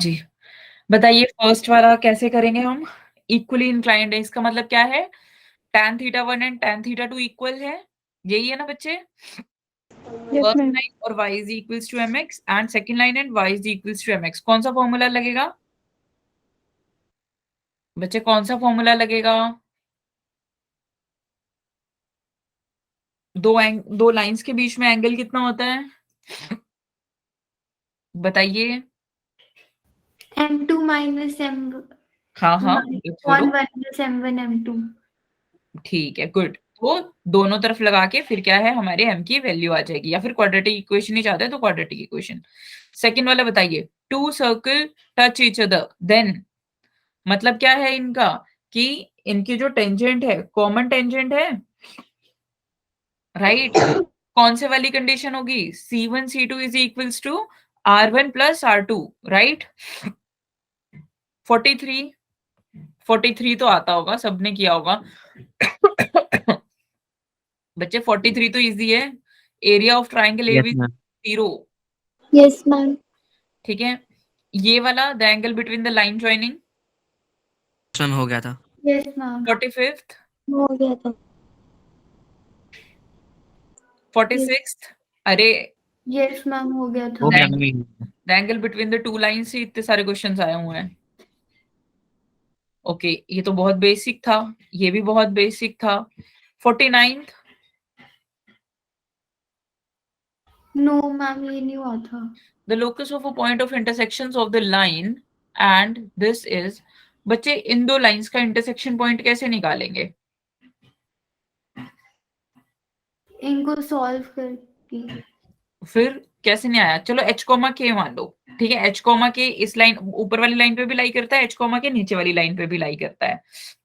जी, बताइए फर्स्ट वाला कैसे करेंगे हम? इक्वली इंक्लाइंड है, इसका मतलब क्या है? tan θ1 एंड tan θ2 इक्वल है, यही है ना बच्चे? Yes, first ma'am. लाइन और y is equals to mx and second line and y is equals to mx। कौन सा फॉर्मूला लगेगा? बच्चे कौन सा फॉर्मूला लगेगा? दो लाइंस के बीच में एंगल कितना होता है? बताइए। M2 minus M1 हाँ, बोलो। minus M1 M2. ठीक है, गुड। तो दोनों तरफ लगा के फिर क्या है, हमारे m की वैल्यू आ जाएगी, या फिर क्वाड्रेटिक इक्वेशन ही चाहते हैं तो क्वाड्रेटिक इक्वेशन। सेकंड वाला बताइए, two circle touch each other then, मतलब क्या है इनका कि इनकी जो टेंजेंट है कॉमन टेंजेंट है, राइट? कौन से वाली कंडीशन होगी? C1 C2 is equals to R1 plus R2, right? 43 तो आता होगा, सबने किया होगा। बच्चे 43 तो इजी है। Area of triangle yes AB ma'am. 0, Yes, ma'am. ठीक है। ये वाला the angle between the line joining question हो गया था। Yes, ma'am. 45th, हो गया था. 46th, अरे Yes, ma'am. हो गया हो था. गया ma'am. The angle between the two lines से इतने सारे क्वेश्चंस आए हुए हैं। ओके, ये तो बहुत बेसिक था, ये भी बहुत बेसिक था। 49th, No, ma'am. ये नहीं हुआ था. the locus of a point of intersections of the line and this is, बच्चे इन दो लाइंस का इंटरसेक्शन पॉइंट कैसे निकालेंगे? इनको सॉल्व करके. फिर कैसे नहीं आया? चलो h कोमा k मान लो, ठीक है। h कोमा k इस लाइन ऊपर वाली लाइन पे भी लाई करता है, h कोमा k नीचे वाली लाइन पे भी लाई करता है,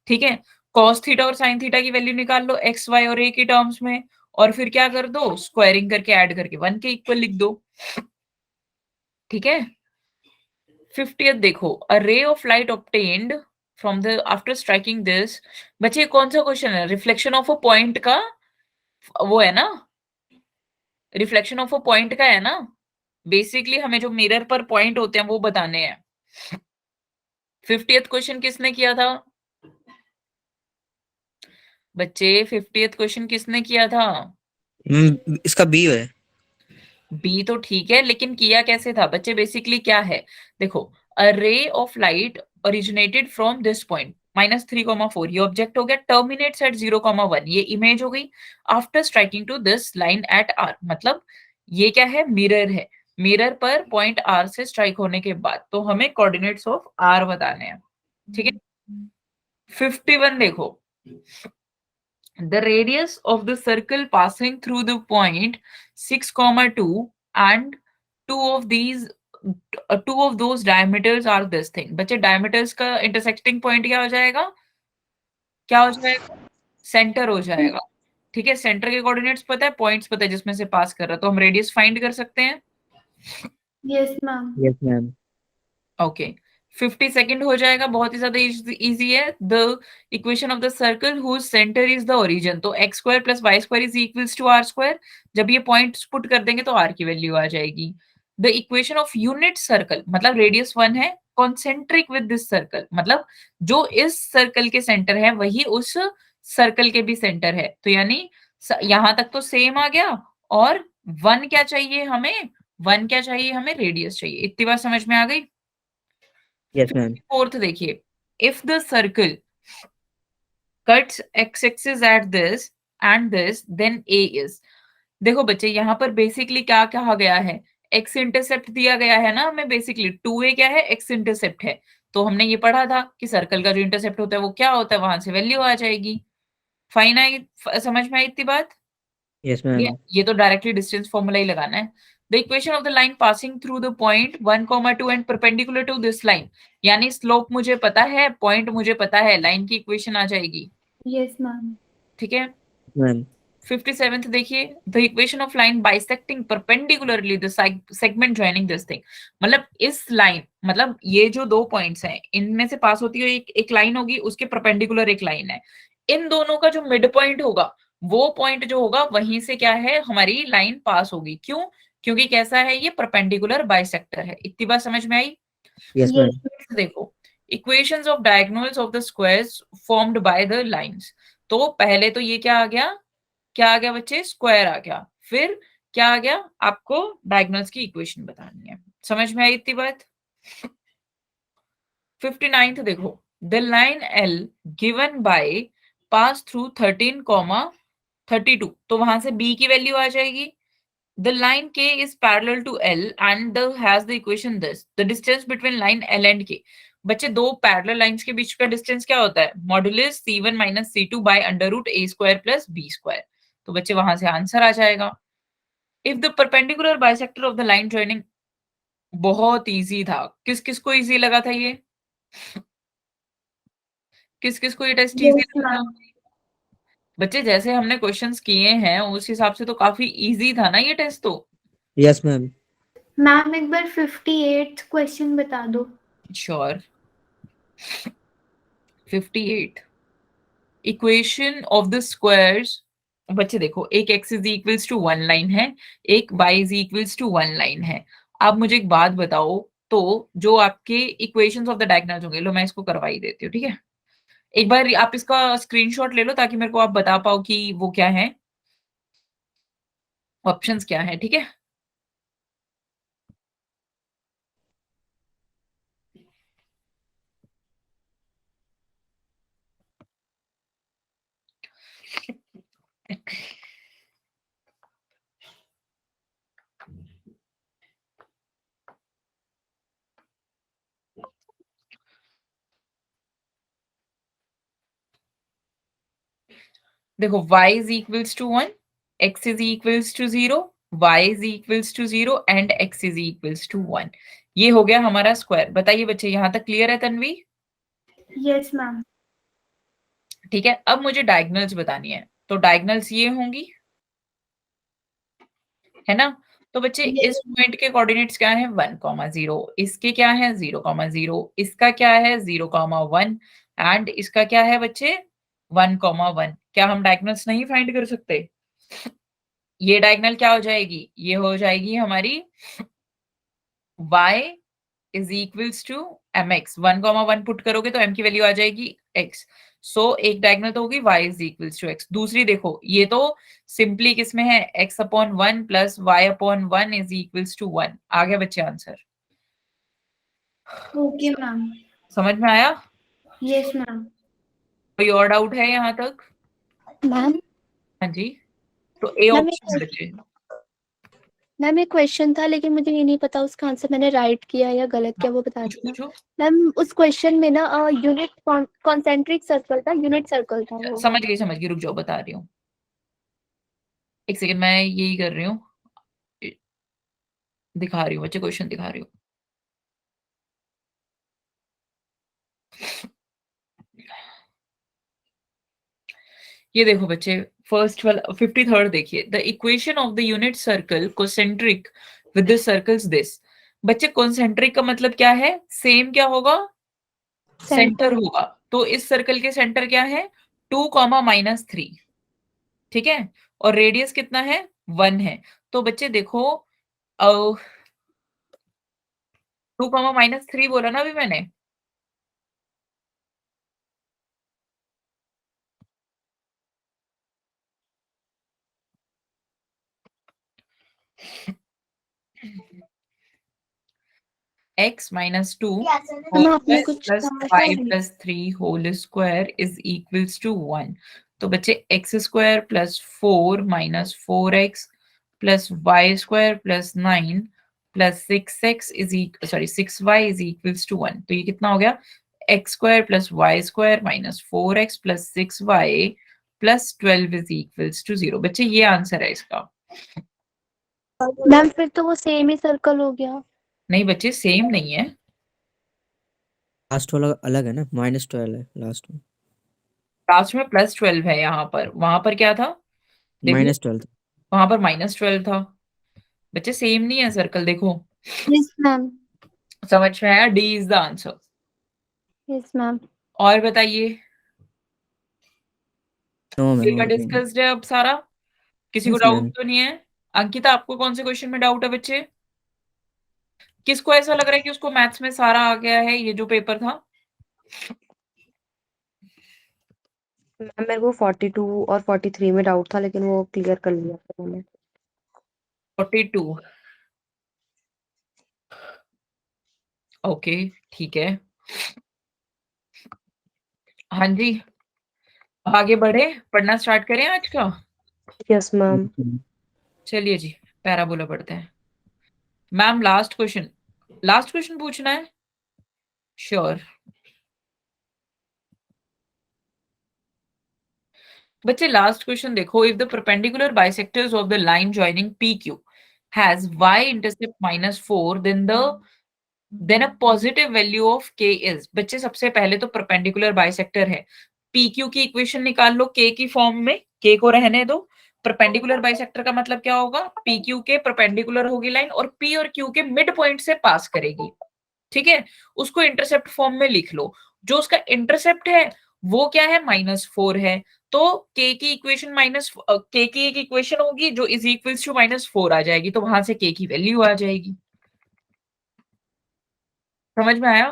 ठीक है। cos थीटा और sin थीटा की वैल्यू निकाल लो x y और a की टर्म्स में, और फिर क्या कर दो, स्क्वायरिंग करके ऐड करके 1 के इक्वल लिख दो, ठीक है। 50th देखो, a ray of light obtained from the after striking this, बच्चे कौन सा क्वेश्चन है? रिफ्लेक्शन ऑफ अ पॉइंट का वो है ना, रिफ्लेक्शन ऑफ अ पॉइंट का है ना। बेसिकली हमें जो मिरर पर पॉइंट होते हैं वो बताने हैं। 50th क्वेश्चन किसने किया था? बच्चे 50th क्वेश्चन किसने किया था? इसका बी है। बी तो ठीक है, लेकिन किया कैसे था बच्चे? बेसिकली क्या है, देखो, a ray of light originated from this point -3,4, ये ऑब्जेक्ट हो गया, टर्मिनेट्स एट 0,1, ये इमेज हो गई, after striking to this line at R, मतलब ये क्या है, मिरर है। मिरर पर पॉइंट आर से स्ट्राइक होने के बाद तो हमें कोऑर्डिनेट्स ऑफ आर बताने हैं, ठीक है। 51 देखो, the radius of the circle passing through the point 6,2 and two of these two of those diameters are this thing। बच्चे diameters का intersecting point क्या हो जाएगा? क्या हो जाएगा? सेंटर हो जाएगा, ठीक है। सेंटर के कोऑर्डिनेट्स पता है, पॉइंट्स पता है जिसमें से पास कर रहा है, तो हम रेडियस फाइंड कर सकते हैं। Yes, ma'am. Yes ma'am. Okay, 52nd हो जाएगा, बहुत ही ज्यादा इजी है। The equation of the circle whose centre is the origin, तो x square plus Y square is equals to R square. जब ये पॉइंट्स पुट कर देंगे तो r की वैल्यू आ जाएगी। The equation of unit circle, मतलब रेडियस 1 है, कॉन्सेंट्रिक विद दिस सर्कल, मतलब जो इस सर्कल के सेंटर है वही उस सर्कल के भी सेंटर है, तो यानी यहां तक तो सेम आ गया। और 1 क्या चाहिए हमें? 1 क्या चाहिए हमें? रेडियस चाहिए। इतनी बात समझ में आ गई? Yes ma'am. 4th देखिए, if the circle cuts X axis at this and this then A is, देखो बच्चे यहाँ पर बेसिकली क्या कहा गया है, एक्स इंटरसेप्ट दिया गया है ना हमें, बेसिकली 2a क्या है, एक्स इंटरसेप्ट है। तो हमने ये पढ़ा था कि सर्कल का जो इंटरसेप्ट होता है वो क्या होता है, वहां से वैल्यू आ जाएगी। फाइन आई? समझ में आई इतनी बात? Yes ma'am. ये तो डायरेक्टली डिस्टेंस फॉर्मूला ही लगाना है। The equation of the line passing through the point 1,2 and perpendicular to this line, यानी स्लोप मुझे पता है, पॉइंट मुझे पता है, लाइन की इक्वेशन आ जाएगी, Yes, ma'am. ठीक है। मैम। 57th देखिए, the equation of line bisecting perpendicularly the segment joining this thing, मतलब इस लाइन, मतलब ये जो दो पॉइंट्स हैं इनमें से पास होती है एक लाइन होगी, उसके परपेंडिकुलर एक लाइन है, इन दोनों का जो मिड पॉइंट होगा वो पॉइंट जो होगा वहीं से क्या है, हमारी लाइन पास होगी। क्यों? क्योंकि कैसा है, ये परपेंडिकुलर बाइसेक्टर है। इतनी बात समझ में आई? Yes, ma'am. देखो, equations of diagonals of the squares formed by the lines. तो पहले तो ये क्या आ गया, क्या आ गया बच्चे, स्क्वायर आ गया। फिर क्या आ गया, आपको डायगोनल्स की इक्वेशन बतानी है। समझ में आई इतनी बात? 59th देखो, the line L given by pass through 13, 32, तो वहां से B की वैल्यू आ जाएगी। The line K is parallel to L and has the equation this. The distance between line L and K. बच्चे दो पैरेलल लाइंस के बीच का डिस्टेंस क्या होता है, modulus C1 minus C2 by under root A square plus B square. तो बच्चे वहां से आंसर आ जाएगा। If the perpendicular bisector of the line joining, बहुत इजी था। किस किस को इजी लगा था ये, किस किस को ये टेस्ट इजी Yes, लगा था? ma'am. बच्चे जैसे हमने क्वेश्चंस किए हैं उस हिसाब से तो काफी इजी था ना ये टेस्ट तो। Yes, ma'am. मैम एक बार 58th क्वेश्चन बता दो। Sure. 58 equation of the squares. बच्चे देखो, एक x is equals to 1 line है, एक y is equals to 1 line है। आप मुझे एक बात बताओ, तो जो आपके इक्वेशंस ऑफ द डायगोनल्स होंगे, लो मैं इसको करवा ही देती हूँ, ठीक है। एक बार आप इसका स्क्रीनशॉट ले लो ताकि मेरे को आप बता पाओ कि वो क्या है, ऑप्शंस क्या है, ठीक है। देखो, y is equals to 1, x is equals to 0, y is equals to 0 and x is equals to 1। ये हो गया हमारा स्क्वायर। बताइए बच्चे, यहां तक क्लियर है तन्वी? Yes ma'am. ठीक है, अब मुझे डायगोनल्स बतानी है। तो डायगोनल्स ये होंगी, है ना। तो बच्चे इस पॉइंट के कोऑर्डिनेट्स क्या है, 1,0, इसके क्या है 0,0, इसका क्या है 0,1 एंड इसका क्या है बच्चे 1,1। क्या हम डायगोनल्स नहीं फाइंड कर सकते? ये डायगोनल क्या हो जाएगी, ये हो जाएगी हमारी y is equals to mx। 1,1 put करोगे तो m की वैल्यू आ जाएगी x। सो एक डायगोनल तो होगी y is equals to x। दूसरी देखो, ये तो सिंपली किसमें है, x upon 1 plus y upon 1 is equals to 1। आ गया बच्चे आंसर। Okay ma'am. समझ में आया? Yes ma'am. कोई और डाउट है यहाँ तक? मैम हाँ जी, तो ए मैम ऑप्शन बच्चे। मैम एक क्वेश्चन था लेकिन मुझे ये नहीं पता उसका आंसर मैंने राइट किया या गलत किया, वो बता पूछो देना। पूछो। मैम उस क्वेश्चन में ना यूनिट कॉन्सेंट्रिक सर्कल था, यूनिट सर्कल था वो। समझ गई, रुक जाओ बता रही हूँ, एक सेकंड, मैं यही कर रही हूँ, दिखा रही हूँ बच्चे, क्वेश्चन दिखा रही हूँ। ये देखो बच्चे, फर्स्ट वाला 53rd देखिए, the equation of the unit circle concentric with the circles this. बच्चे कॉन्सेंट्रिक का मतलब क्या है, सेम क्या होगा, सेंटर होगा। तो इस सर्कल के सेंटर क्या है, 2,-3, ठीक है। और रेडियस कितना है, 1 है। तो बच्चे देखो, 2,-3 बोला ना अभी मैंने। x माइनस 2 मैम आपने कुछ प्लस कहा 5 था। Plus 3 whole square is equals to 1। तो बच्चे X square plus 4 minus 4x plus Y square plus 9 plus 6x is sorry 6y is equals to 1। तो ये कितना हो गया, X square plus Y square minus 4x plus 6y plus 12 is equals to 0। बच्चे ये answer है इसका। Ma'am फिर तो वो सेम ही सर्कल हो गया। नहीं बच्चे, सेम नहीं है। लास्ट वाला अलग है ना, -12 है लास्ट में। लास्ट में +12 है, यहाँ पर, वहां पर क्या था देखो, -12। वहां पर -12 था। बच्चे सेम नहीं है सर्कल, देखो। Yes ma'am. समझ में आया, D is the answer. Yes ma'am. और बताइए, नो मैम, और नहीं। डिस्कस्ड है अब सारा, किसी को यस डाउट मैम। तो नहीं है? अंकिता, आपको कौन से क्वेश्चन में डाउट है बच्चे? किसको ऐसा लग रहा है कि उसको मैथ्स में सारा आ गया है, ये जो पेपर था? मैम मेरे को 42 और 43 में डाउट था, लेकिन वो क्लियर कर लिया था मैंने। 42 ओके, ठीक है। हाँ जी, आगे बढ़े, पढ़ना स्टार्ट करें आज का? Yes ma'am. चलिए जी, पैराबोला पढ़ते हैं। मैम लास्ट क्वेश्चन पूछना है? श्योर। बच्चे लास्ट क्वेश्चन देखो, if the perpendicular bisectors of the line joining PQ has y intercept -4 then a positive value of k is. बच्चे सबसे पहले तो परपेंडिकुलर बाइसेक्टर है, PQ की इक्वेशन निकाल लो k की फॉर्म में, k को रहने दो। परपेंडिकुलर बाइसेक्टर का मतलब क्या होगा? PQ के परपेंडिकुलर होगी लाइन और P और Q के मिड पॉइंट से पास करेगी, ठीक है? उसको इंटरसेप्ट फॉर्म में लिख लो। जो उसका इंटरसेप्ट है वो क्या है? -4 है। तो k की इक्वेशन k की एक इक्वेशन होगी जो इज इक्वल्स टू -4 आ जाएगी, तो वहां से k की वैल्यू आ जाएगी। समझ में आया?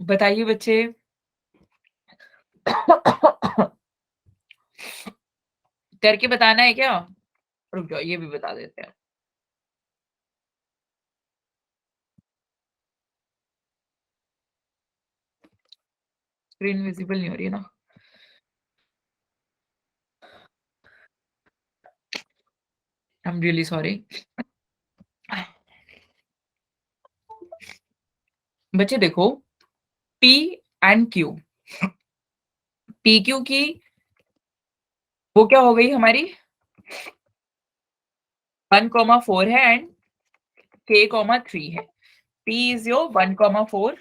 बताइए बच्चे। करके बताना है क्या? रुक जाओ, ये भी बता देते हैं। स्क्रीन विजिबल नहीं हो रही है ना? I am really sorry. बच्चे देखो, P एंड Q, PQ की वो क्या हो गई हमारी? 1,4 है एंड K,3 है। P is your 1,4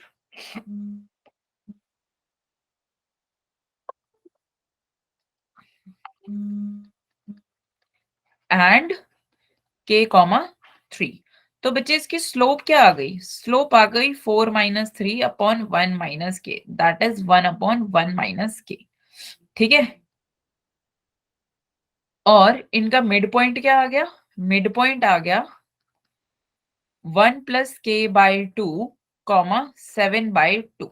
and K,3। तो बच्चे इसकी स्लोप क्या आ गई? स्लोप आ गई 4 - 3 upon 1 - k, that is 1/1 - k, ठीक है? और इनका मिड पॉइंट क्या आ गया? मिड पॉइंट आ गया 1 + k/2, 7/2।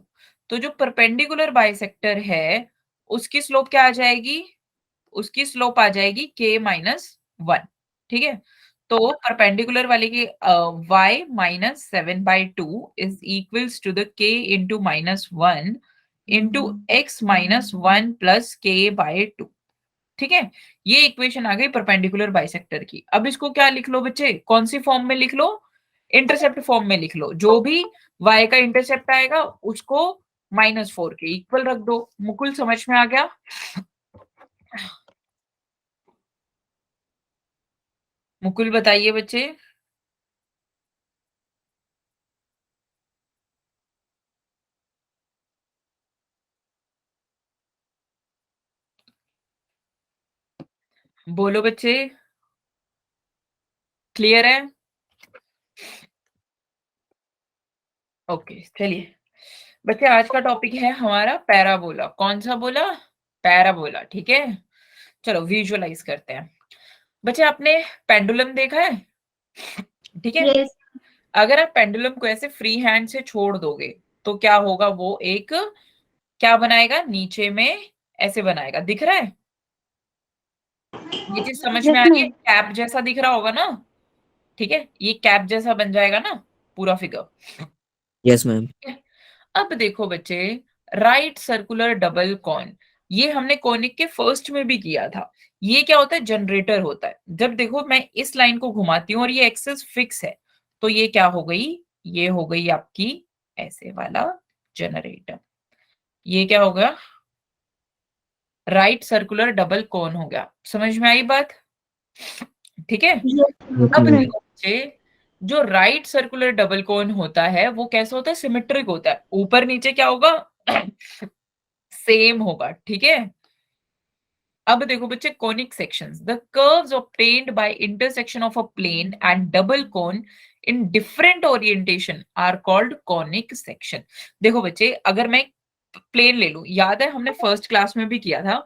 तो जो परपेंडिकुलर बाइसेक्टर है उसकी स्लोप क्या आ जाएगी? उसकी स्लोप आ जाएगी k-1, ठीक है? तो परपेंडिकुलर वाले की y - 7/2 is equals to the k into -1 into x - 1 + k/2, ठीक है? ये इक्वेशन आ गई परपेंडिकुलर बाइसेक्टर की। अब इसको क्या लिख लो बच्चे? कौन सी फॉर्म में लिख लो? इंटरसेप्ट फॉर्म में लिख लो। जो भी y का इंटरसेप्ट आएगा उसको -4 के इक्वल रख दो। मुकुल समझ में आ गया? मुकुल बताइए बच्चे। बोलो बच्चे, क्लियर है? ओके, चलिए बच्चे, आज का टॉपिक है हमारा पैराबोला। कौन सा बोला? पैराबोला, ठीक है? चलो विजुअलाइज करते हैं। बच्चे आपने पेंडुलम देखा है, ठीक है? यस अगर आप पेंडुलम को ऐसे फ्री हैंड से छोड़ दोगे तो क्या होगा? वो एक क्या बनाएगा? नीचे में ऐसे बनाएगा, दिख रहा है? ये चीज समझ में आ रही है? कैप जैसा दिख रहा होगा ना, ठीक है? ये कैप जैसा बन जाएगा ना पूरा फिगर। Yes ma'am. अब देखो बच्चे, राइट सर्कुलर डबल कॉन, ये हमने कॉनिक के फर्स्ट में भी किया था। ये क्या होता है? जनरेटर होता है। जब देखो मैं इस लाइन को घुमाती हूँ और ये एक्सिस फिक्स है, तो ये क्या हो गई? ये हो गई आपकी ऐसे वाला जनरेटर। ये क्या हो गया? राइट सर्कुलर डबल कॉन हो गया। समझ में आई बात? ठीक है? ओके अब मैम। देखो बच्चे, जो राइट सर्कुलर डबल कोन होता है वो कैसा होता है? सिमेट्रिक होता है। ऊपर नीचे क्या होगा? सेम होगा, ठीक है? अब देखो बच्चे, conic sections, the curves obtained by intersection of a plane and double cone in different orientation are called conic section। देखो बच्चे, अगर मैं प्लेन ले लूं, याद है हमने फर्स्ट क्लास में भी किया था,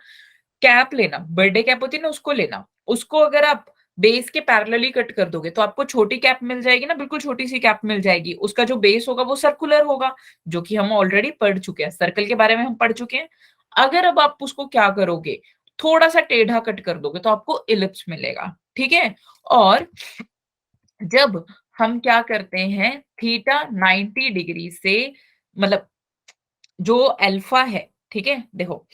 कैप लेना, बर्थडे कैप होती है ना, उसको लेना, उसको अगर आप बेस के पैरेलली कट कर दोगे तो आपको छोटी कैप मिल जाएगी ना, बिल्कुल छोटी सी कैप मिल जाएगी। उसका जो बेस होगा वो सर्कुलर होगा, जो कि हम ऑलरेडी पढ़ चुके हैं, सर्कल के बारे में हम पढ़ चुके हैं। अगर अब आप उसको क्या करोगे, थोड़ा सा टेढ़ा कट कर दोगे तो आपको इलिप्स मिलेगा, ठीक है। और जब हम क्या करते हैं, थीटा 90 डिग्री से, मतलब जो अल्फा है, ठीक है, देखो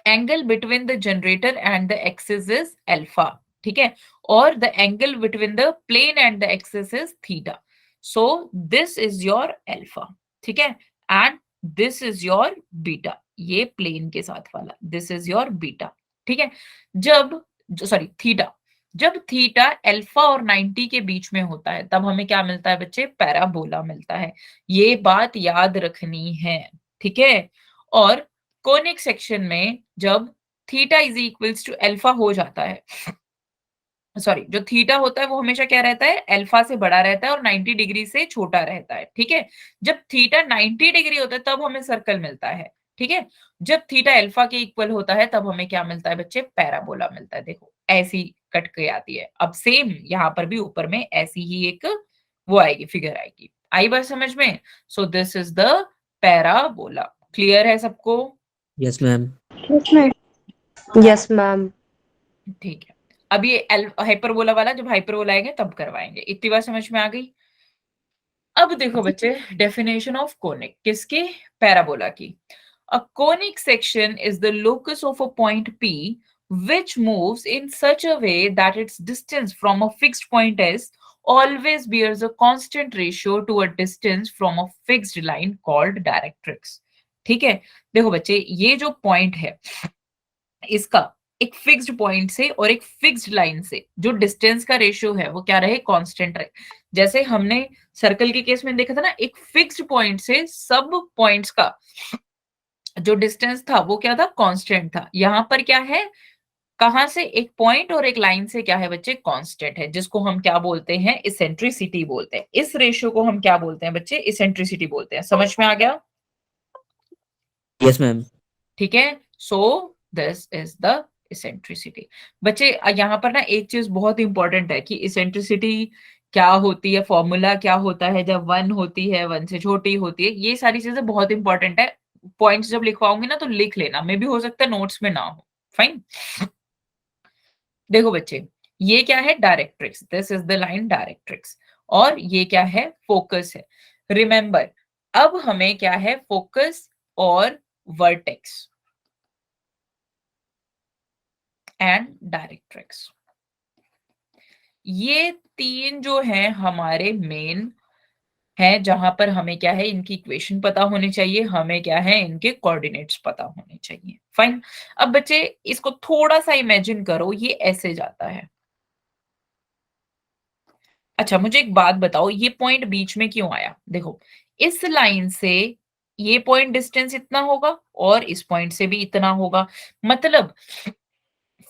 angle between the generator and the axis is alpha, ठीक है, और the angle between the plane and the axis is theta. So this is your alpha, ठीक है, and this is your beta, ये प्लेन के साथ वाला, दिस इज योर बीटा, ठीक है। जब सॉरी थीटा, जब थीटा अल्फा और 90 के बीच में होता है तब हमें क्या मिलता है बच्चे, पैराबोला मिलता है। ये बात याद रखनी है, ठीक है। और कोनिक सेक्शन में जब theta is equals to alpha हो जाता है, सॉरी जो थीटा होता है वो हमेशा क्या रहता है, अल्फा से बड़ा रहता है और 90 डिग्री से छोटा रहता है, ठीक है। जब थीटा 90 डिग्री होता है तब हमें सर्कल मिलता है, ठीक है। जब थीटा अल्फा के इक्वल होता है तब हमें क्या मिलता है बच्चे, पैराबोला मिलता है। देखो ऐसी कट के आती है। अब सेम यहाँ पर भी ऊपर में ऐसी ही एक वो आएगी, फिगर आएगी। आई बात समझ में? सो this is the parabola. Clear है सबको? Yes ma'am. Yes ma'am. ठीक है। अब ये हाइपरबोला वाला जब हाइपरबोला आएंगे तब करवाएंगे। इतनी बात समझ में आ गई? अब देखो बच्चे, डेफिनेशन ऑफ कोनिक किसके, पैराबोला की। A conic section is the locus of a point P which moves in such a way that its distance from a fixed point S always bears a constant ratio to a distance from a fixed line called directrix. ठीक है, देखो बच्चे ये जो point है इसका एक fixed point से और एक फिक्स्ड लाइन से जो डिस्टेंस का रेशियो है वो क्या रहे, कांस्टेंट रहे। जैसे हमने सर्कल के केस में देखा था ना, एक फिक्स्ड पॉइंट से सब पॉइंट्स का जो डिस्टेंस था वो क्या था, कांस्टेंट था। यहाँ पर क्या है, कहां से, एक पॉइंट और एक लाइन से क्या है बच्चे, कांस्टेंट है, जिसको हम क्या बोलते हैं, इसेंट्रिसिटी बोलते हैं। इस रेशियो को हम क्या बोलते हैं बच्चे, इसेंट्रिसिटी बोलते हैं। समझ में आ गया? Yes ma'am. ठीक है, सो दिस इज द इसेंट्रिसिटी। बच्चे यहाँ पर ना एक चीज बहुत इंपॉर्टेंट है कि इसेंट्रिसिटी क्या होती है, फॉर्मूला क्या होता है, जब 1 होती है, 1 से छोटी होती है, ये सारी चीजें बहुत इंपॉर्टेंट है। पॉइंट्स जब लिखवाऊंगी ना तो लिख लेना, मे भी हो सकता है नोट्स में ना हो। फाइन। देखो बच्चे, ये क्या है, directrix, this is the line directrix, और ये क्या है, फोकस है। रिमेंबर, अब हमें क्या है, फोकस और वर्टेक्स एंड डायरेक्ट्रिक्स, ये तीन जो हैं हमारे मेन है, जहां पर हमें क्या है, इनकी इक्वेशन पता होनी चाहिए, हमें क्या है, इनके कोऑर्डिनेट्स पता होने चाहिए। फाइन। अब बच्चे इसको थोड़ा सा इमेजिन करो, ये ऐसे जाता है। अच्छा मुझे एक बात बताओ, ये पॉइंट बीच में क्यों आया? देखो इस लाइन से ये पॉइंट डिस्टेंस इतना होगा और इस पॉइंट से भी इतना होगा, मतलब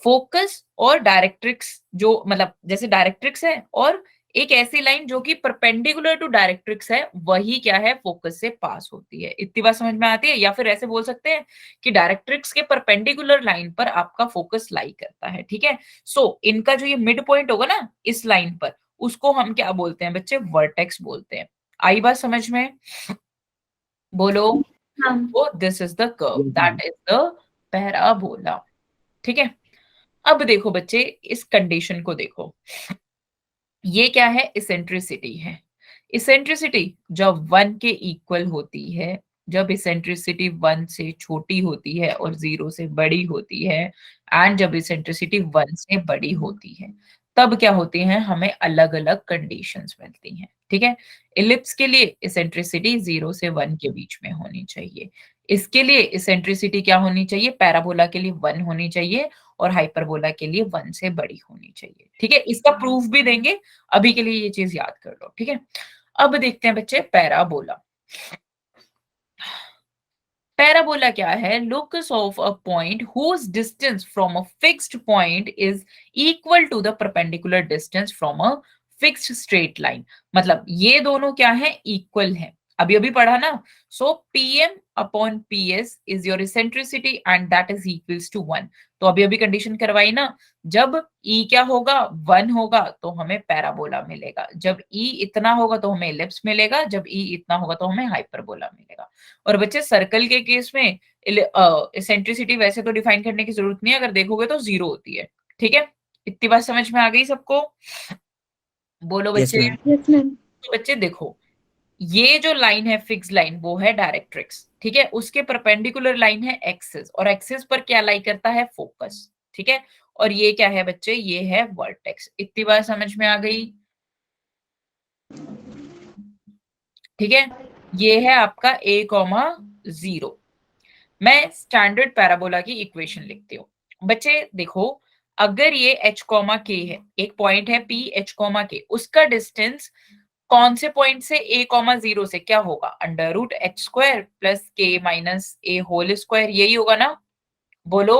फोकस और डायरेक्ट्रिक्स जो, मतलब जैसे डायरेक्ट्रिक्स है और एक ऐसी लाइन जो कि परपेंडिकुलर टू डायरेक्ट्रिक्स है, वही क्या है, फोकस से पास होती है। इतनी बात समझ में आती है? या फिर ऐसे बोल सकते हैं कि डायरेक्ट्रिक्स के परपेंडिकुलर लाइन पर आपका फोकस लाई करता है, ठीक है। सो इनका जो ये मिड पॉइंट होगा ना इस लाइन पर, उसको हम क्या बोलते हैं बच्चे, वर्टेक्स बोलते हैं। आई बात समझ में? बोलो। हाँ। वो this is the curve, that is the parabola, ठीक है। अब देखो बच्चे इस कंडीशन को देखो, ये क्या है, इसेंट्रिसिटी है। इसेंट्रिसिटी जब 1 के इक्वल होती है, जब इसेंट्रिसिटी 1 से छोटी होती है और 0 से बड़ी होती है, एंड जब इसेंट्रिसिटी 1 से बड़ी होती है, तब क्या होती है, हमें अलग अलग कंडीशंस मिलती हैं, ठीक है। इलिप्स के लिए इसेंट्रिसिटी 0 से 1 के बीच में होनी चाहिए। इसके लिए इसेंट्रिसिटी क्या होनी चाहिए, पैराबोला के लिए 1 होनी चाहिए और हाइपरबोला के लिए 1 से बड़ी होनी चाहिए, ठीक है। इसका प्रूफ भी देंगे, अभी के लिए ये चीज याद कर लो, ठीक है। अब देखते हैं बच्चे पैराबोला। पैराबोला क्या है, locus of a point whose distance from a fixed point is equal to the perpendicular distance from a fixed straight line. मतलब ये दोनों क्या है, इक्वल है। अभी अभी पढ़ा ना। So pm upon ps is your eccentricity and that is equals to 1। तो अभी अभी कंडीशन करवाई ना, जब e क्या होगा 1 होगा तो हमें पैराबोला मिलेगा, जब e इतना होगा तो हमें एलिप्स मिलेगा, जब e इतना होगा तो हमें हाइपरबोला मिलेगा। और बच्चे सर्कल के केस में इसेंट्रिसिटी वैसे तो डिफाइन करने की जरूरत नहीं है, अगर देखोगे तो 0 होती है। ठीक है, इतनी बात समझ में आ गई सबको? बोलो यस बच्चे। मैम। Yes ma'am. तो बच्चे देखो, ये जो लाइन है फिक्स लाइन वो है डायरेक्ट्रिक्स, ठीक है, उसके परपेंडिकुलर लाइन है एक्सिस, और एक्सिस पर क्या लाई करता है फोकस, ठीक है। और ये क्या है बच्चे, ये है वर्टेक्स। इतनी बात समझ में आ गई? ठीक है, ये है आपका a,0। मैं स्टैंडर्ड पैराबोला की इक्वेशन लिखती हूँ। बच्चे देखो, अगर ये h, k है, एक पॉइंट है p h, k, उसका डिस्टेंस कौन से पॉइंट से a, 0 से क्या होगा, under root h square plus k minus a whole square, यही होगा ना? बोलो,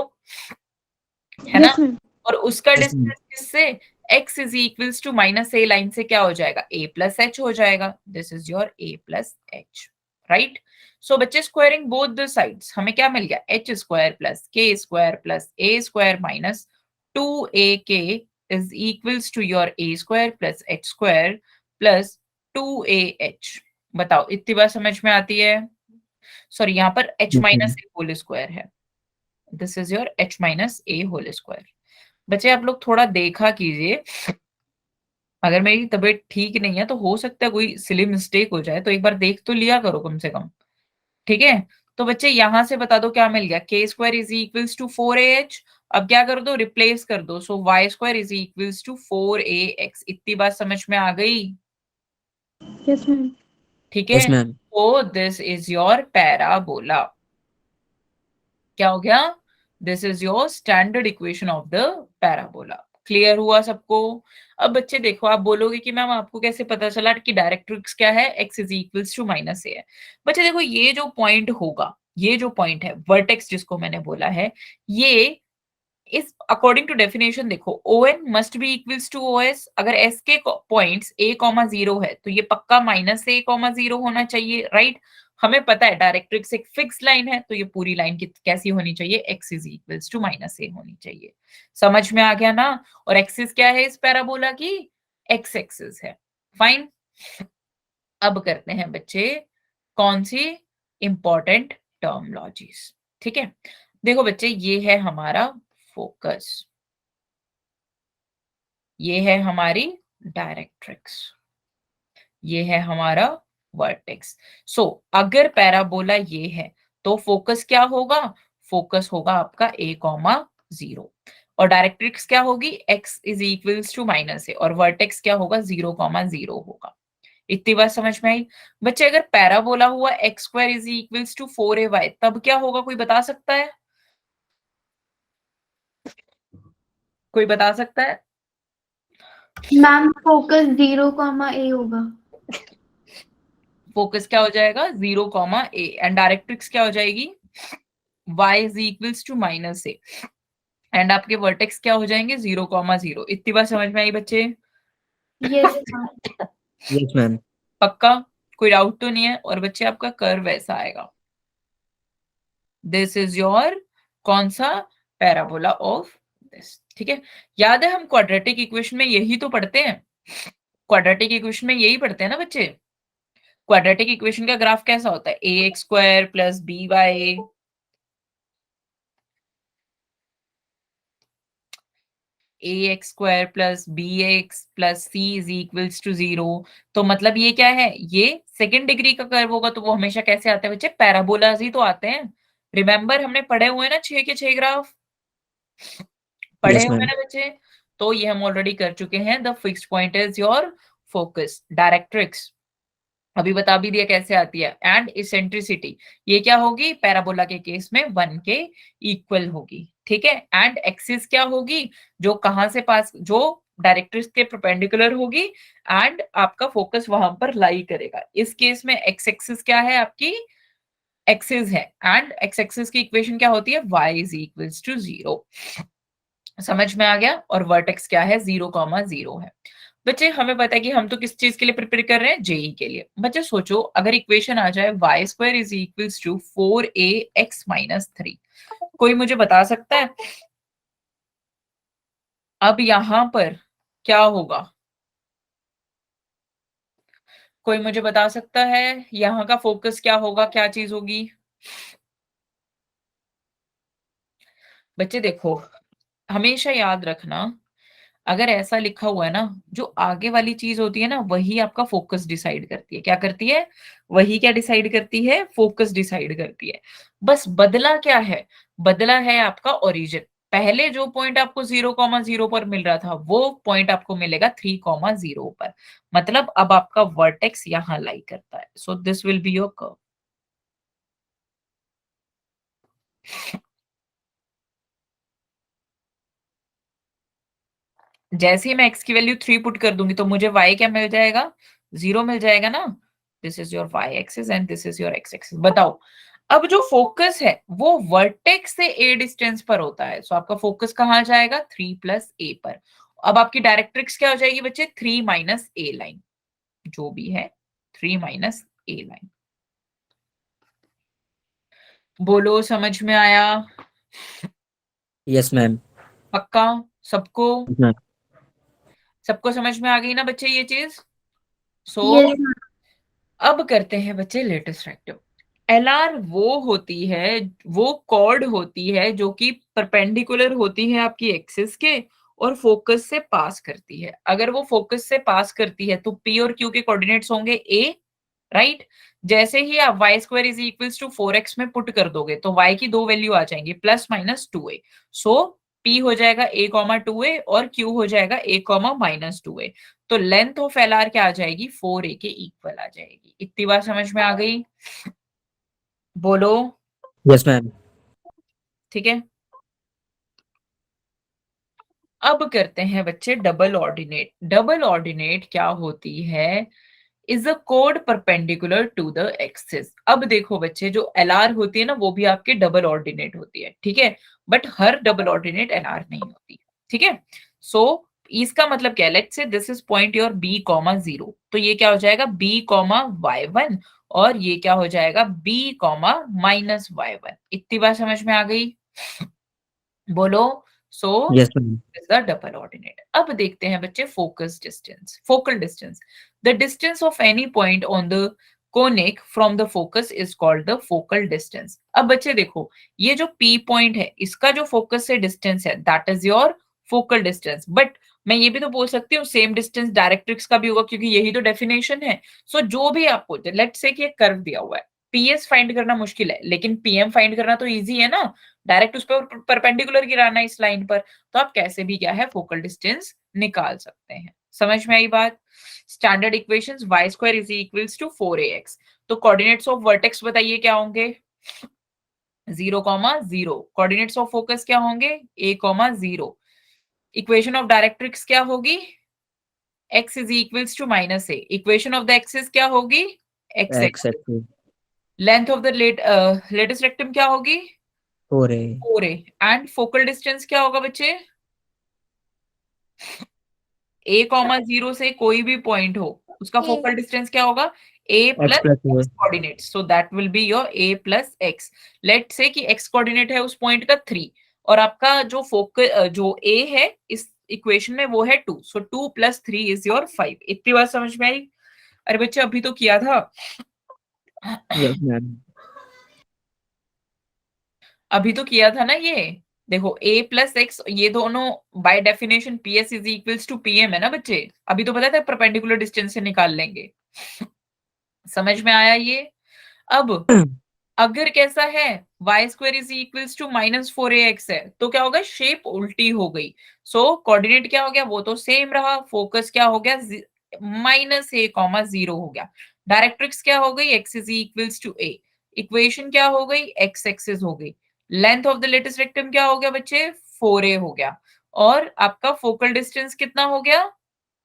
है ना? Yes ma'am. और उसका यस मैम। डिस्टेंस किससे, x is equals to minus a line से क्या हो जाएगा, a प्लस h हो जाएगा। This is your a plus h, right? So बच्चे स्क्वायरिंग बोथ द साइड्स हमें क्या मिल गया, h square plus k square plus a square minus 2ak is equals to your a square plus h square plus 2ah। बताओ, इतनी बात समझ में आती है? सॉरी, यहाँ पर h yes minus ma'am. a whole square है। This is your h minus a whole square. बच्चे आप लोग थोड़ा देखा कीजिए, अगर मेरी तबीयत ठीक नहीं है तो हो सकता है कोई सिली मिस्टेक हो जाए, तो एक बार देख तो लिया करो कम से कम। ठीक है, तो बच्चे यहां से बता दो क्या मिल गया, k square is equals to 4ah। अब क्या कर दो, रिप्लेस कर दो, so y square is equals to 4ax। इतनी बात समझ में आ गई? Yes ma'am. ठीक यस है, मैम। तो दिस इज योर पैराबोला। क्या हो गया, this is your standard equation of the parabola. Clear हुआ सबको? अब बच्चे देखो, आप बोलोगे कि मैम आपको कैसे पता चला कि डायरेक्ट्रिक्स क्या है, x is equals to minus A है। बच्चे देखो, ये जो पॉइंट होगा, ये जो पॉइंट है वर्टेक्स जिसको मैंने बोला है, ये इस अकॉर्डिंग टू डेफिनेशन देखो, O N must be equals to O S. अगर एस के पॉइंट्स a, 0 है तो ये पक्का माइनस a, 0 होना चाहिए, राइट? हमें पता है डायरेक्ट्रिक्स एक फिक्स लाइन है, तो ये पूरी लाइन कैसी होनी चाहिए, x is equals to minus a होनी चाहिए। समझ में आ गया ना? और एक्सिस क्या है इस पैराबोला की, x एक्सिस है। फाइन, अब करते हैं बच्चे कौन सी इंपॉर्टेंट टर्मोलॉजीज। ठीक है, देखो बच्चे, ये है हमारा फोकस, ये है हमारी डायरेक्ट्रिक्स, ये है हमारा वर्टेक्स। सो अगर पैराबोला ये है तो फोकस क्या होगा, फोकस होगा आपका a, 0, और डायरेक्ट्रिक्स क्या होगी, x is equals to minus A, और वर्टेक्स क्या होगा, 0, 0 होगा। इतनी बात समझ में आई? बच्चे अगर पैराबोला हुआ X square is equals to 4ay, तब क्या होगा, कोई बता सकता है? कोई बता सकता है? मैम फोकस 0, a होगा। फोकस क्या हो जाएगा, 0, a, एंड डायरेक्ट्रिक्स क्या हो जाएगी, y is equals to minus A, and आपके वर्टेक्स क्या हो जाएंगे, 0, 0। इतनी बात समझ में आई बच्चे? Yes ma'am. Yes ma'am. पक्का, कोई डाउट तो नहीं है? और बच्चे आपका कर्व ऐसा आएगा, दिस इज योर कौन सा, पैराबोला ऑफ दिस। ठीक है, याद है हम क्वाड्रेटिक इक्वेशन में यही तो पढ़ते हैं, क्वाड्रेटिक इक्वेशन में यही पढ़ते हैं ना बच्चे। क्वाड्रेटिक इक्वेशन का ग्राफ कैसा होता है, ax square plus by, ax square plus bx plus c is equals to 0। तो मतलब ये क्या है, ये सेकंड डिग्री का कर्व होगा, तो वो हमेशा कैसे आते हैं बच्चे, पैराबोलाज ही तो आते हैं। रिमेंबर हमने पढ़े हुए ना 6 के 6 ग्राफ, पढ़े यस हुए मैम। ना बच्चे? तो ये हम ऑलरेडी कर चुके हैं। The fixed point is your focus, directrix अभी बता भी दिया कैसे आती है, एंड इसेंट्रिसिटी ये क्या होगी, पैराबोला के केस में 1 के इक्वल होगी। ठीक है, एंड एक्सिस क्या होगी, जो कहां से पास, जो डायरेक्ट्रिक्स के परपेंडिकुलर होगी, एंड आपका फोकस वहां पर लाई करेगा। इस केस में एक्स एक्सिस क्या है, आपकी एक्सिस है, एंड एक्स एक्सिस की इक्वेशन क्या होती है, y इज इक्वल्स टू 0। समझ में आ गया? और वर्टेक्स क्या है? 0,0 है। बच्चे हमें पता है कि हम तो किस चीज के लिए प्रिपेयर कर रहे हैं? जेई के लिए। बच्चे सोचो अगर इक्वेशन आ जाए y² is equals to 4ax minus 3, कोई मुझे बता सकता है अब यहां पर क्या होगा? कोई मुझे बता सकता है यहाँ का फोकस क्या होगा? क्या चीज होगी? बच्चे देखो, हमेशा याद रखना, अगर ऐसा लिखा हुआ है ना, जो आगे वाली चीज होती है ना, वही आपका फोकस डिसाइड करती है। क्या करती है? वही क्या डिसाइड करती है? फोकस डिसाइड करती है। बस बदला क्या है? बदला है आपका ओरिजिन। पहले जो पॉइंट आपको 0,0 पर मिल रहा था, वो पॉइंट आपको मिलेगा 3,0 पर। मतलब अब आपका वर्टेक्स यहां लाई करता है। So this will be your curve. जैसे ही मैं x की वैल्यू 3 पुट कर दूंगी तो मुझे y क्या मिल जाएगा? 0 मिल जाएगा ना। This is your y axis and this is your x axis. बताओ, अब जो फोकस है वो वर्टेक्स से a डिस्टेंस पर होता है। सो आपका फोकस कहाँ जाएगा? 3 प्लस a पर। अब आपकी डायरेक्ट्रिक्स क्या हो जाएगी बच्चे? 3 माइनस a लाइन, जो भी है 3 माइनस a लाइन। बोलो समझ में आया? Yes ma'am. पक्का? सबको? मैम सबको समझ में आ गई ना बच्चे ये चीज? सो यस अब करते हैं बच्चे लेटेस्ट रेक्टिव। एलआर वो होती है, वो कॉर्ड होती है जो कि परपेंडिकुलर होती है आपकी एक्सिस के और फोकस से पास करती है। अगर वो फोकस से पास करती है तो पी और क्यू के कोऑर्डिनेट्स होंगे ए, राइट। जैसे ही आप y² is equals to 4x में पुट कर दोगे तो y की दो वैल्यू आ जाएंगी, प्लस माइनस 2a। सो p हो जाएगा a, 2a और q हो जाएगा a, माइनस 2a। तो लेंथ ऑफ एलआर क्या आ जाएगी? 4a के इक्वल आ जाएगी। इतनी बात समझ में आ गई? बोलो। Yes ma'am. ठीक है, अब करते हैं बच्चे डबल ऑर्डिनेट। डबल ऑर्डिनेट क्या होती है? इज अ कोड परपेंडिकुलर टू द एक्सिस। अब देखो बच्चे, जो एलआर होती है ना, वो भी आपके डबल ऑर्डिनेट होती है, ठीक है। But her double ordinate LR नहीं होती, ठीक है। सो इसका मतलब क्या है? Let's say this is point your b, 0, तो ये क्या हो जाएगा? b, y1, और ये क्या हो जाएगा? b, minus y1। इतनी बात समझ में आ गई? बोलो। So yes ma'am. is the double ordinate. अब देखते हैं बच्चे focus distance, focal distance. The distance of any point on the conic from the focus is called the focal distance. अब बच्चे देखो, ये जो P पॉइंट है, इसका जो फोकस से डिस्टेंस है, that is your focal distance. But मैं ये भी तो बोल सकती हूँ सेम डिस्टेंस डायरेक्ट्रिक्स का भी होगा, क्योंकि यही तो डेफिनेशन है। सो जो भी आपको, लेट्स से कि एक कर्व दिया हुआ है, PS फाइंड करना मुश्किल है, लेकिन PM फाइंड करना तो इजी है ना। डायरेक्ट उस पर परपेंडिकुलर गिराना इस लाइन पर, तो आप कैसे भी क्या है फोकल डिस्टेंस निकाल सकते हैं। समझ में आई बात? Standard equations y² is equals to 4ax। तो कोऑर्डिनेट्स ऑफ वर्टेक्स बताइए क्या होंगे? 0,0। कोऑर्डिनेट्स ऑफ फोकस क्या होंगे? a, 0। इक्वेशन ऑफ डायरेक्ट्रिक्स क्या होगी? x is equals to minus a। Equation of the axis क्या होगी? x X axis. Axis length of the latest rectum क्या होगी? 4a 4a। And focal distance क्या होगा बच्चे? a, 0 से कोई भी पॉइंट हो, उसका फोकल डिस्टेंस क्या होगा? a x plus plus x coordinate. So that will be your a plus x। Let say कि x कोऑर्डिनेट है उस पॉइंट का 3, और आपका जो फोकल जो a है इस इक्वेशन में वो है 2। सो 2 प्लस 3 इज योर 5। इतनी बात समझ में आई? अरे बच्चे अभी तो किया था। Yes ma'am. अभी तो किया था ना ये। देखो a प्लस एक्स, ये दोनों by definition PS is equals to PM है ना बच्चे। अभी तो पता था परपेंडिकुलर डिस्टेंस से निकाल लेंगे। समझ में आया ये? अब अगर कैसा है, y² is equals to minus 4ax है, तो क्या होगा? शेप उल्टी हो गई। सो कोऑर्डिनेट क्या हो गया? वो तो सेम रहा। फोकस क्या हो गया? माइनस a, 0 हो गया। डायरेक्ट्रिक्स क्या हो गई? x is equals to a। Equation क्या हो गई? x एक्सिस हो गई। Length of the latest rectum क्या हो गया बच्चे? 4a हो गया। और आपका फोकल डिस्टेंस कितना हो गया?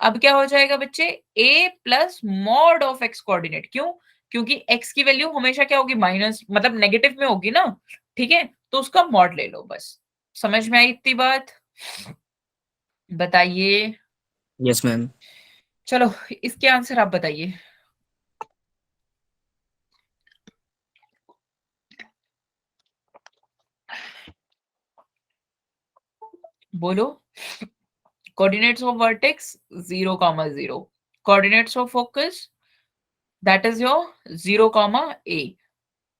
अब क्या हो जाएगा बच्चे? a plus mod of x coordinate. क्यों? क्योंकि x की वैल्यू हमेशा क्या होगी? माइनस, मतलब नेगेटिव में होगी ना, ठीक है। तो उसका मॉड ले लो बस। समझ में आई इतनी बात? बताइए। Yes ma'am. चलो इसके आंसर आप बताइए। बोलो। Coordinates of vertex 0, 0. Coordinates of focus that is your 0, a.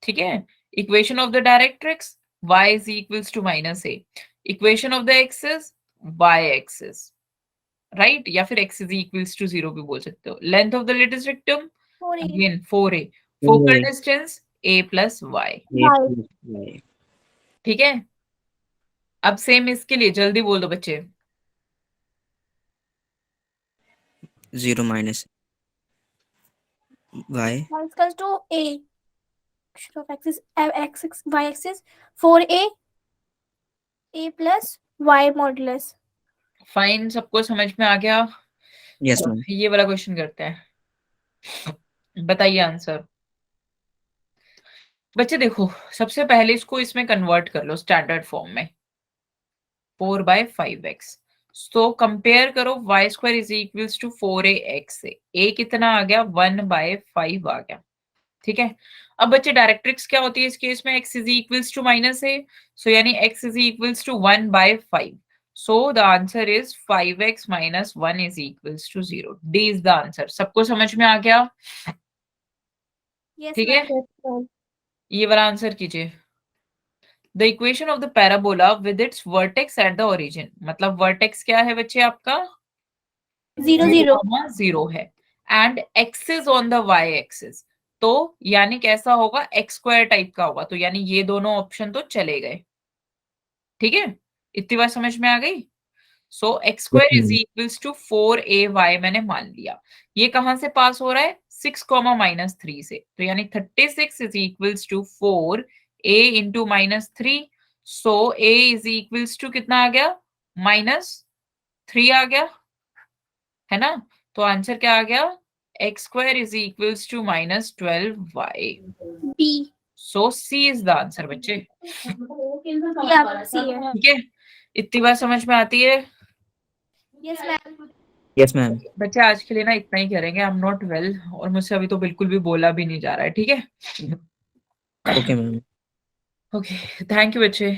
ठीक है। Equation of the directrix y is equals to -a. Equation of the axis y axis, right, या फिर x is equals to 0 भी बोल सकते हो। Length of the latest rectum 4A again 4a. Focal 4a. Distance a plus y. Y ठीक है। अब same इसके लिए जल्दी बोल दो बच्चे। 0 minus y. y is equals to A. Action of axis x y axis 4A A plus y modulus. Fine, सबको समझ में आ गया? Yes ma'am. ये वाला क्वेश्चन करते हैं। बताइए आंसर। बच्चे देखो, सबसे पहले इसको इसमें कन्वर्ट कर लो स्टैंडर्ड फॉर्म में, 4/5x। तो कंपेयर करो, y square is equals to 4ax से a कितना आ गया, 1/5 आ गया। ठीक है। अब बच्चे डायरेक्ट्रिक्स क्या होती है इस केस में, x is equals to -a, so यानी x is equals to 1/5. So the answer is 5x minus 1 is equals to 0. D is the answer. सबको समझ में आ गया? Yes, ठीक है। ma'am. ये वाला आंसर कीजिए। The equation of the parabola with its vertex at the origin, मतलब वर्टेक्स क्या है बच्चे आपका, 0 0 0 है, and axis on the y axis, तो यानी कैसा होगा, एक्स स्क्वायर टाइप का होगा, तो यानी ये दोनों ऑप्शन तो चले गए। ठीक है, इतनी बात समझ में आ गई? So X square is equals to 4ay मैंने मान लिया। ये कहां से पास हो रहा है, 6, -3 से, तो यानी 36 is equals to 4a into -3. So a is equals to कितना आ गया, -3 आ गया, है ना? तो आंसर क्या आ गया, X square is equals to -12y. B. So C is the answer बच्चे। Yeah, C है. ठीक है, इतनी बात समझ में आती है? Yes, ma'am. Yes ma'am. बच्चे आज के लिए ना इतना ही करेंगे, आई एम नॉट वेल, और मुझसे अभी तो बिल्कुल भी बोला भी नहीं जा रहा है। ठीक है। Okay ma'am. Okay, thank you बच्चे।